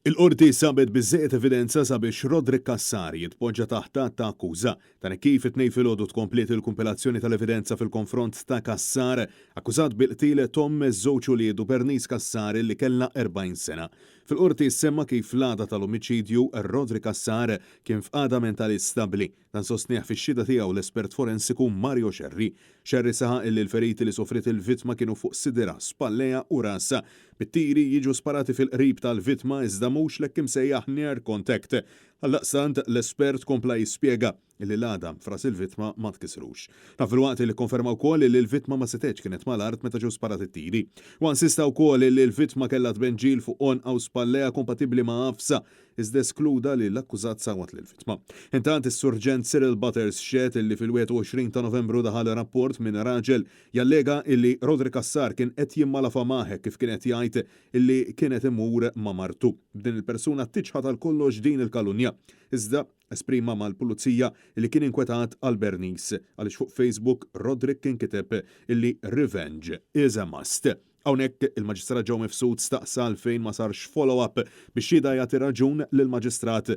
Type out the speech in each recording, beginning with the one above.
Il-qorti sabet biżżejjed evidenza sabiex Rodrik Kassar jitpoġġa taħt ta' akkuża ta' kif it-tnejn filgħodu tkomplet il-kumpilazzjoni tal-evidenza fil-konfront ta' Kassar, akkużat bil-qtil Tom żewġ uliedu Bernice Kassar li kellha 40 sena. Fil-qorti semma kif l-għada tal-omiċidju Rodrik Kassar kien f'qada mentali stabbli dan sostnieħ fix-xhieda tiegħu l-espert forensiku Mario Xerri. Xerri saħaq li l-feriti li sofrit il-vittma kienu fuq sidera, spalleja u rasa. Bit-tiri jiġu sparati fil-qrib tal-vittma iżda mhux l-ekkim sejjaħ near contact. Għallaqstant l-espert kompla jispjega li l-għada fras il-vittma ma tkisrux. Naf il-waqt li konferma wkoll li l-vittma ma setgħetx kienet mal-art meta ġew sparati t-tiri. U insista wkoll li l-vittma kellha tbenġil fuq onqa u spalleja kompatibbli ma' għafsa iżda eskluda li l-akkużat sawat lill-vittma. Intant is-surġent Cyril Butters xed illi fil-21 ta' Novembru daħal rapport minn raġel jallega illi Rodrik Kassar kien qed jimmala famaħek kif kienet jgħid illi kienet imur ma' martu. B'din il-persuna tiċħat għal kollox din il-kalunja. Iżda esprima mal-pulizija illi kien inkwetat għal Bernice għaliex fuq Facebook Rodrik kien kiteb illi revenge is a must. Hawnhekk il-Maġistrat ġew mifsud staqsa għalfejn ma sarx follow-up biex jida jagħti raġun lill-Maġistrat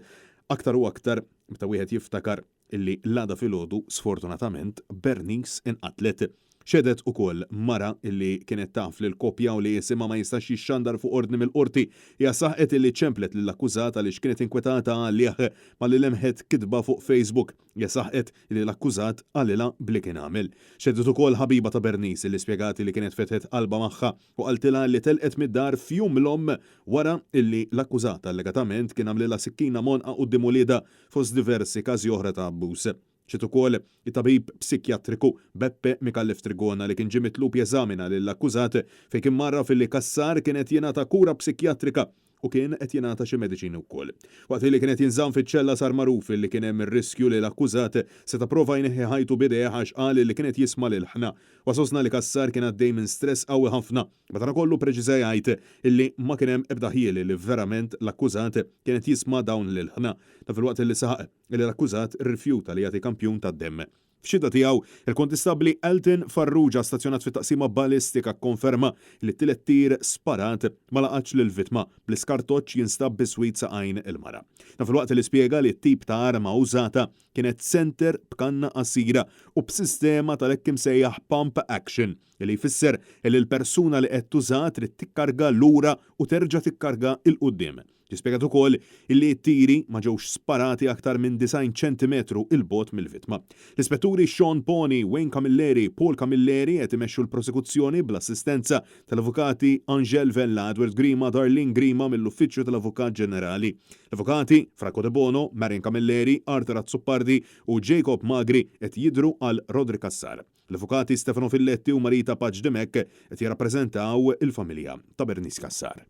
aktar u aktar meta wieħed jiftakar illi l-għada filgħodu sfortunatament Bernice inqatlet. Xedet ukoll mara illi kienet taf li l-kopja u li jisimha ma jistax jixxandar fuq ordni mill-qorti hija saħqet illi ċemplet lill-akkużat għaliex kienet inkwetata għalih malli lemħet kitba fuq Facebook. Hija saħqet illi l-akkużat għalilha bli kien għamel. Xedet ukoll ħabiba ta' Bernice illi spjegati li kienet fetħet qalba magħha u qaltilha li telqet mid-dar f'jum l-omm wara illi l-akkużat allegatament kien għamlilha sikkina monqa quddiem uliedha fost diversi każi oħra ta' abbuż. Ċiet ukoll it-tabib psikjatriku Beppe Mikallef Trigona li kien ġie mitlub jeżamina lill-akkużat fejn kien marra fil-li Kassar kienet jingħata kura psikjatrika u kien qed jingħata xi mediċini wkoll. Waqt li kienet jinżamm fiċ-ċella sar magħruf li kien hemm ir-riskju li l-akkużat seta' prova jneħħi ħajtu bidejh għax qal li kienet jisma' lil ħna. Wasosna li Kassar kien għaddej minn stress qawwi ħafna. Meta kollu preċiża jgħid illi ma kien hemm ebda ħieli li verament l-akkużat kienet jisma' dawn lil ħna. Ta' filwaqt li saħaq li l-akkużat rrifjuta li jagħti kampjun tad-demm. F'xhieda tiegħu il-kontistabbli Elton Farrugia stazzjonat fit-taqsima ballistika kkonferma li t-tielet tir sparat ma laqatx lill-vittma bl-iskartoġġ jinstab biswit saqajn il-mara. Fil-waqt li spjega li t-tip ta' arma użata kienet center b'kanna qasira u b'sistema tal-hekk imsejjaħ pump action li jfisser li l-persuna li qed tuża trid tikkarga lura u terġa' tikkarga il quddiem. Jispjegat ukoll illi t-tiri ma ġewx sparati aktar minn 90 ċentimetru il-bot mill-vittma. L-ispetturi Sean Pony, Wayne Camilleri, Paul Camilleri qed imexxu l-prosekuzzjoni bl-assistenza tal-avukati Angel Vella, Edward Grima, Darlene Grima mill-Uffiċċju tal-Avukat Ġenerali. L-avukati Franco De Bono, Marian Camilleri, Arthur Azzuppardi u Jacob Magri qed jidhru għal Rodrik Kassar. L-avukati Stefano Filletti u Marita Paġdemek qed jirrappreżentaw il-familja ta' Bernice Kassar.